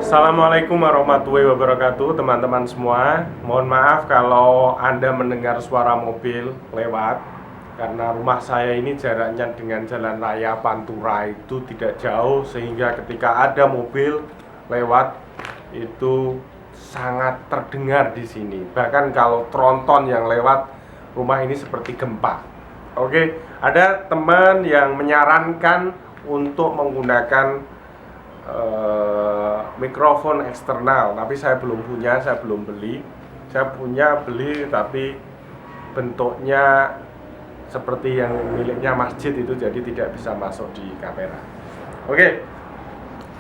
Assalamualaikum warahmatullahi wabarakatuh, teman-teman semua. Mohon maaf kalau Anda mendengar suara mobil lewat, karena rumah saya ini jaraknya dengan jalan raya Pantura itu tidak jauh, sehingga ketika ada mobil lewat itu sangat terdengar di sini. Bahkan kalau tronton yang lewat rumah ini seperti gempa. Oke, ada teman yang menyarankan untuk menggunakan mikrofon eksternal, tapi saya belum punya, saya belum beli. Saya punya beli, tapi bentuknya seperti yang miliknya masjid itu, jadi tidak bisa masuk di kamera. Oke,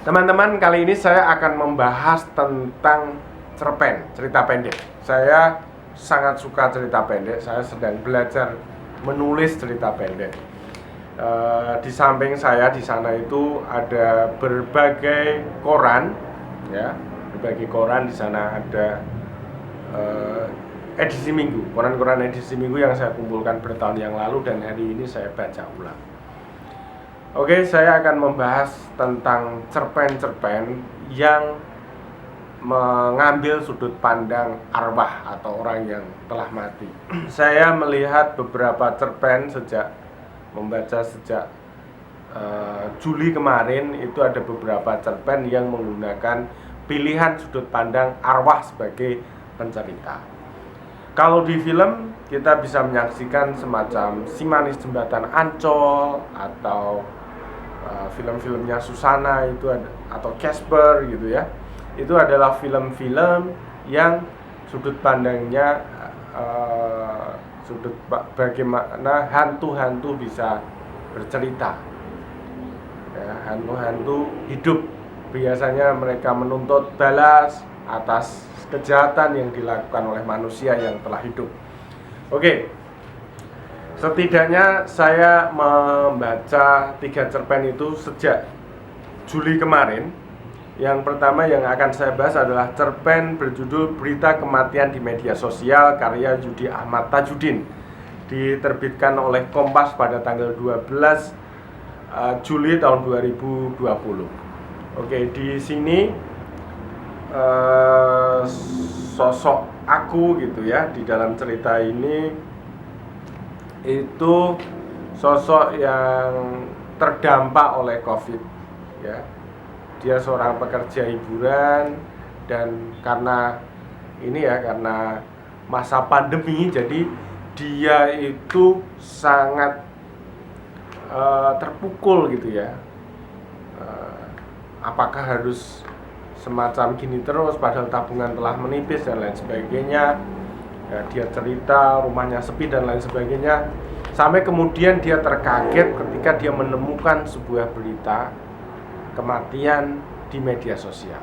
teman-teman, kali ini saya akan membahas tentang cerpen, cerita pendek. Saya sangat suka cerita pendek. Saya sedang belajar menulis cerita pendek. Di samping saya di sana itu ada berbagai koran, ya, berbagai koran. Di sana ada edisi minggu, koran-koran edisi minggu yang saya kumpulkan bertahun yang lalu, dan hari ini saya baca ulang. Oke, saya akan membahas tentang cerpen-cerpen yang mengambil sudut pandang arwah atau orang yang telah mati. Saya melihat beberapa cerpen membaca sejak Juli kemarin. Itu ada beberapa cerpen yang menggunakan pilihan sudut pandang arwah sebagai pencerita. Kalau di film kita bisa menyaksikan semacam Si Manis Jembatan Ancol, atau film-filmnya Susana itu ada, atau Casper gitu ya. Itu adalah film-film yang sudut pandangnya bagaimana hantu-hantu bisa bercerita, ya, hantu-hantu hidup. Biasanya mereka menuntut balas atas kejahatan yang dilakukan oleh manusia yang telah hidup. Oke, setidaknya saya membaca 3 cerpen itu sejak Juli kemarin. Yang pertama yang akan saya bahas adalah cerpen berjudul Berita Kematian di Media Sosial, karya Yudi Ahmad Tajudin, diterbitkan oleh Kompas pada tanggal 12 Juli tahun 2020. Oke, di sini sosok aku gitu ya, di dalam cerita ini itu sosok yang terdampak oleh COVID, ya. Dia seorang pekerja hiburan, dan karena masa pandemi, jadi dia itu sangat terpukul gitu ya. Apakah harus semacam gini terus padahal tabungan telah menipis dan lain sebagainya. Ya, dia cerita rumahnya sepi dan lain sebagainya, sampai kemudian dia terkaget ketika dia menemukan sebuah berita kematian di media sosial.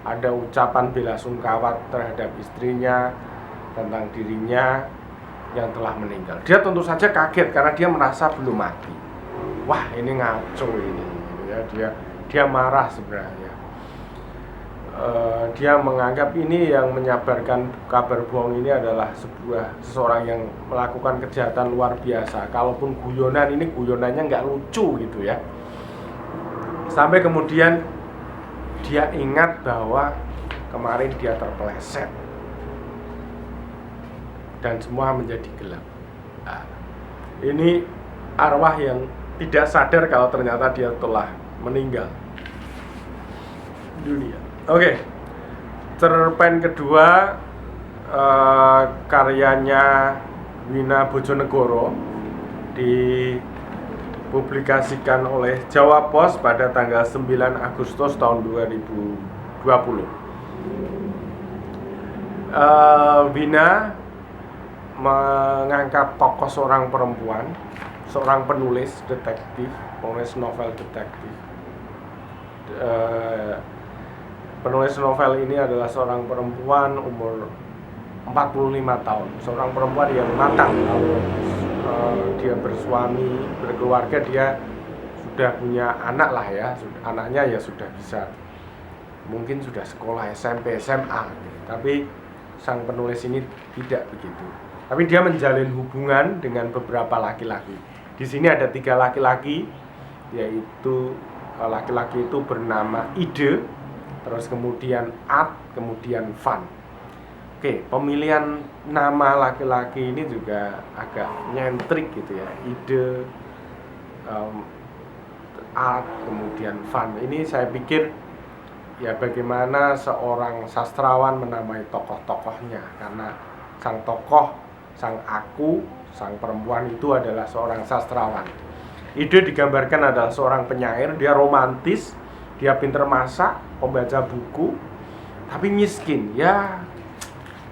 Ada ucapan bela sungkawa terhadap istrinya tentang dirinya yang telah meninggal. Dia tentu saja kaget karena dia merasa belum mati. Wah, ini ngaco ini, ya. Dia marah sebenarnya. Dia menganggap ini yang menyabarkan kabar bohong ini adalah seseorang yang melakukan kejahatan luar biasa. Kalaupun guyonan, ini guyonannya nggak lucu gitu ya. Sampai kemudian dia ingat bahwa kemarin dia terpeleset dan semua menjadi gelap. Nah, ini arwah yang tidak sadar kalau ternyata dia telah meninggal dunia. Oke, cerpen kedua karyanya Wina Bojonegoro, dipublikasikan oleh Jawa Pos pada tanggal 9 Agustus tahun 2020. Wina mengangkat tokoh seorang perempuan, seorang penulis detektif, penulis novel detektif. Penulis novel ini adalah seorang perempuan umur 45 tahun, seorang perempuan yang matang. Dia bersuami, berkeluarga, dia sudah punya anak lah ya. Anaknya ya sudah bisa, mungkin sudah sekolah SMP, SMA. Tapi sang penulis ini tidak begitu. Tapi dia menjalin hubungan dengan beberapa laki-laki. Di sini ada 3 laki-laki, yaitu laki-laki itu bernama Ide, terus kemudian At, kemudian Van. Oke, pemilihan nama laki-laki ini juga agak nyentrik gitu ya. Ide At, kemudian Van. Ini saya pikir ya bagaimana seorang sastrawan menamai tokoh-tokohnya, karena sang tokoh, sang aku, sang perempuan itu adalah seorang sastrawan. Ide digambarkan adalah seorang penyair, dia romantis, dia pintar masak, pembaca buku, tapi miskin. Ya,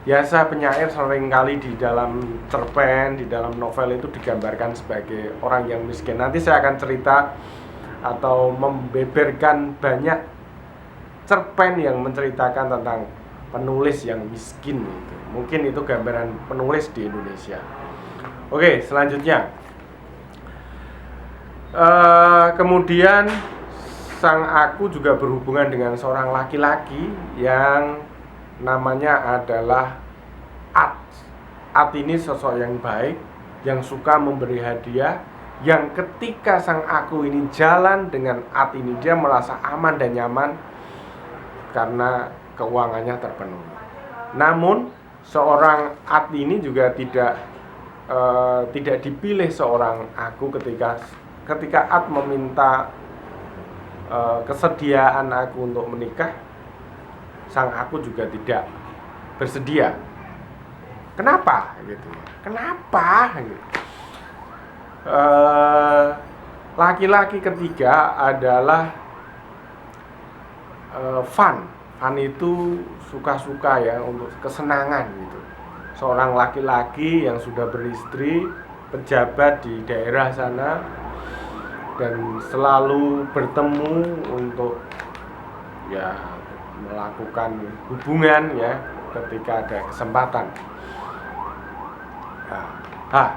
biasa penyair seringkali di dalam cerpen, di dalam novel itu digambarkan sebagai orang yang miskin. Nanti saya akan cerita atau membeberkan banyak cerpen yang menceritakan tentang penulis yang miskin gitu. Mungkin itu gambaran penulis di Indonesia. Oke, selanjutnya kemudian sang aku juga berhubungan dengan seorang laki-laki yang namanya adalah At. At ini sosok yang baik, yang suka memberi hadiah, yang ketika sang aku ini jalan dengan At ini, dia merasa aman dan nyaman karena keuangannya terpenuhi. Namun seorang At ini juga tidak dipilih seorang aku ketika At meminta kesediaan aku untuk menikah, sang aku juga tidak bersedia. Kenapa? Gitu. Kenapa? Gitu. Laki-laki ketiga adalah Van. Van itu suka-suka ya, untuk kesenangan gitu. Seorang laki-laki yang sudah beristri, pejabat di daerah sana, dan selalu bertemu untuk ya melakukan hubungan ya ketika ada kesempatan.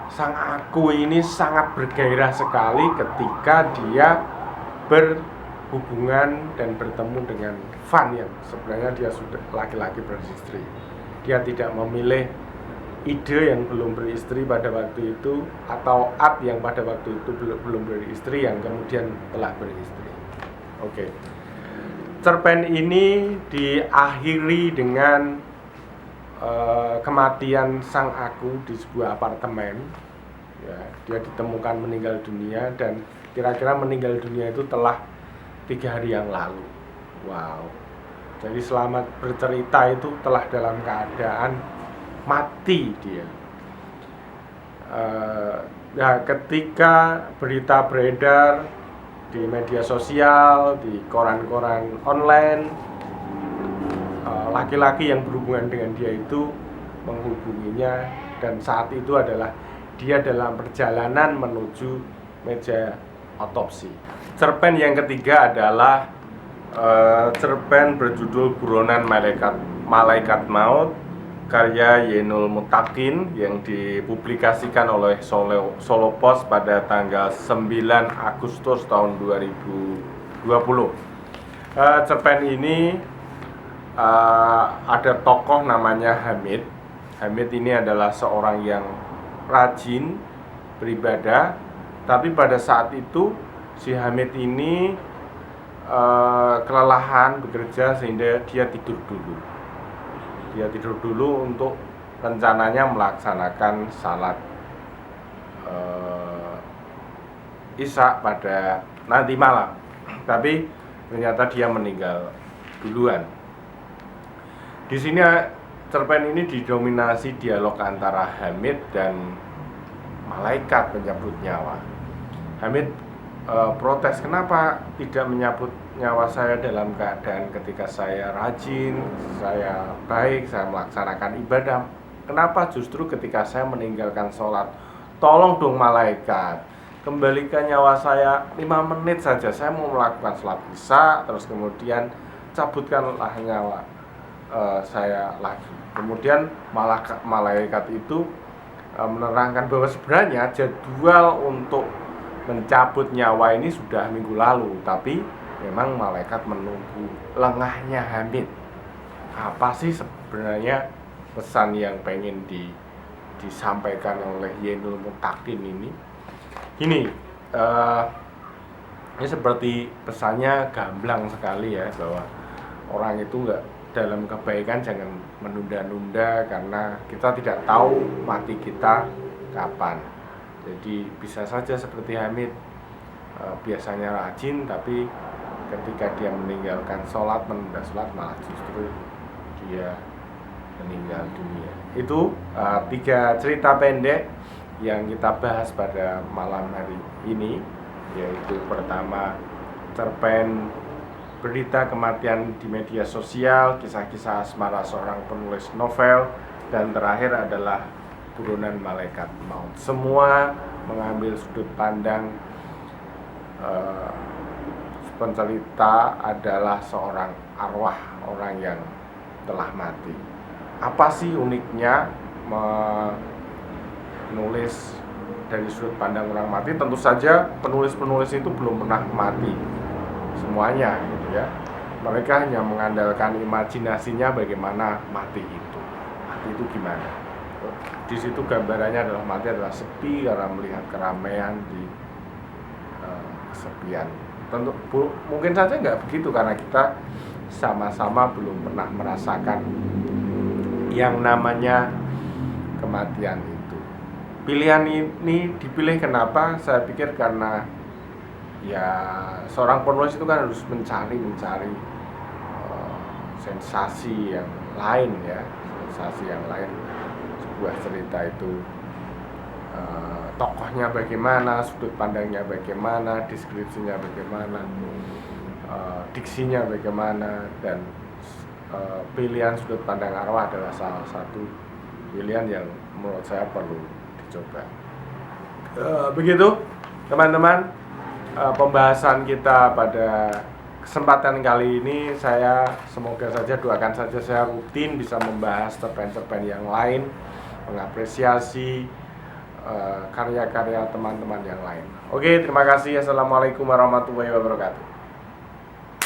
Sang aku ini sangat bergairah sekali ketika dia berhubungan dan bertemu dengan Van yang sebenarnya dia sudah laki-laki beristri. Dia tidak memilih Ide yang belum beristri pada waktu itu, atau At yang pada waktu itu belum beristri yang kemudian telah beristri. Oke. Cerpen ini diakhiri dengan kematian sang aku di sebuah apartemen. Ya, dia ditemukan meninggal dunia, dan kira-kira meninggal dunia itu telah 3 hari yang lalu. Wow. Jadi selama bercerita itu telah dalam keadaan mati dia. Ketika berita beredar di media sosial, di koran-koran online, laki-laki yang berhubungan dengan dia itu menghubunginya, dan saat itu adalah dia dalam perjalanan menuju meja otopsi. Cerpen yang ketiga adalah cerpen berjudul Buronan Malaikat Maut, karya Yenul Mutakin, yang dipublikasikan oleh Solo Post pada tanggal 9 Agustus tahun 2020. Cerpen ini ada tokoh namanya Hamid. Hamid ini adalah seorang yang rajin beribadah, tapi pada saat itu si Hamid ini kelelahan bekerja sehingga dia tidur dulu. Dia tidur dulu untuk rencananya melaksanakan salat Isya pada nanti malam. Tapi ternyata dia meninggal duluan. Di sini cerpen ini didominasi dialog antara Hamid dan malaikat penyabut nyawa. Hamid protes, kenapa tidak menyabut nyawa saya dalam keadaan ketika saya rajin, saya baik, saya melaksanakan ibadah. Kenapa justru ketika saya meninggalkan sholat? Tolong dong malaikat, kembalikan nyawa saya 5 menit saja, saya mau melakukan sholat Isya, terus kemudian cabutkanlah nyawa saya lagi. Kemudian malaikat itu menerangkan bahwa sebenarnya jadwal untuk mencabut nyawa ini sudah minggu lalu, tapi memang malaikat menunggu lengahnya Hamid. Apa sih sebenarnya pesan yang pengen disampaikan oleh Yenul Mutakin ini? Ini seperti pesannya gamblang sekali ya, bahwa orang itu nggak dalam kebaikan jangan menunda-nunda, karena kita tidak tahu mati kita kapan. Jadi bisa saja seperti Hamid, biasanya rajin tapi ketika dia meninggalkan sholat, menunda sholat, malah justru dia meninggal dunia. Itu 3 cerita pendek yang kita bahas pada malam hari ini, yaitu pertama cerpen berita kematian di media sosial, kisah-kisah asmara seorang penulis novel, dan terakhir adalah turunan malaikat maut. Semua mengambil sudut pandang pencerita adalah seorang arwah orang yang telah mati. Apa sih uniknya menulis dari sudut pandang orang mati? Tentu saja penulis-penulis itu belum pernah mati semuanya gitu ya. Mereka hanya mengandalkan imajinasinya bagaimana mati itu. Mati itu gimana? Di situ gambarannya adalah mati adalah sepi karena melihat keramaian di kesepian. Tentu mungkin saja nggak begitu karena kita sama-sama belum pernah merasakan yang namanya kematian itu. Pilihan ini dipilih kenapa? Saya pikir karena ya seorang penulis itu kan harus mencari sensasi yang lain ya, sensasi yang lain. Sebuah cerita itu tokohnya bagaimana, sudut pandangnya bagaimana, deskripsinya bagaimana, diksinya bagaimana, dan pilihan sudut pandang arwah adalah salah satu pilihan yang menurut saya perlu dicoba. Begitu teman-teman, pembahasan kita pada kesempatan kali ini. Saya semoga saja, doakan saja saya rutin bisa membahas cerpen-cerpen yang lain, mengapresiasi karya-karya teman-teman yang lain. Oke, terima kasih. Assalamualaikum warahmatullahi wabarakatuh.